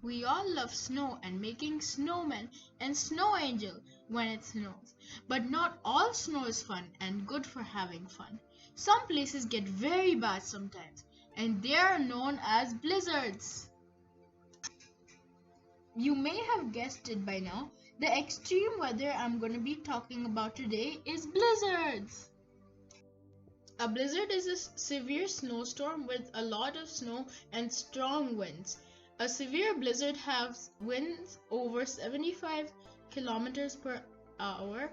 We all love snow and making snowmen and snow angel when it snows. But not all snow is fun and good for having fun. Some places get very bad sometimes, and they are known as blizzards. You may have guessed it by now. The extreme weather I'm going to be talking about today is blizzards. A blizzard is a severe snowstorm with a lot of snow and strong winds. A severe blizzard has winds over 75 kilometers per hour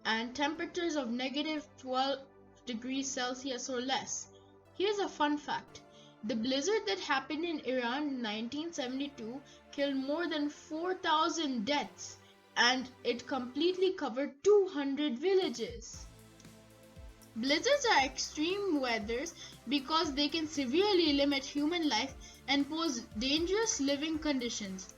and temperatures of negative 12 degrees Celsius or less. Here's a fun fact. The blizzard that happened in Iran in 1972 killed more than 4,000 deaths, and it completely covered 200 villages. Blizzards are extreme weathers because they can severely limit human life and pose dangerous living conditions.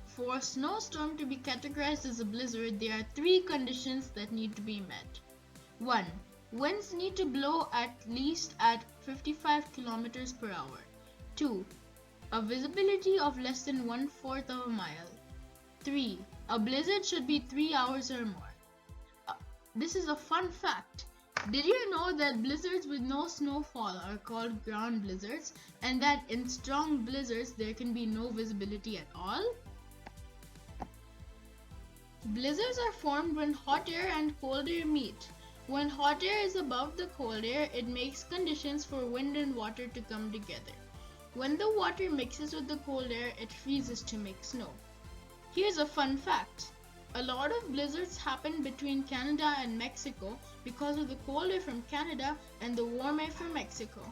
For a snowstorm to be categorized as a blizzard, there are three conditions that need to be met. 1. Winds need to blow at least at 55 kilometers per hour. 2. A visibility of less than 1/4 of a mile. 3. A blizzard should be 3 hours or more. This is a fun fact. Did you know that blizzards with no snowfall are called ground blizzards, and that in strong blizzards there can be no visibility at all? Blizzards are formed when hot air and cold air meet. When hot air is above the cold air, it makes conditions for wind and water to come together. When the water mixes with the cold air, it freezes to make snow. Here's a fun fact. A lot of blizzards happen between Canada and Mexico because of the cold air from Canada and the warm air from Mexico.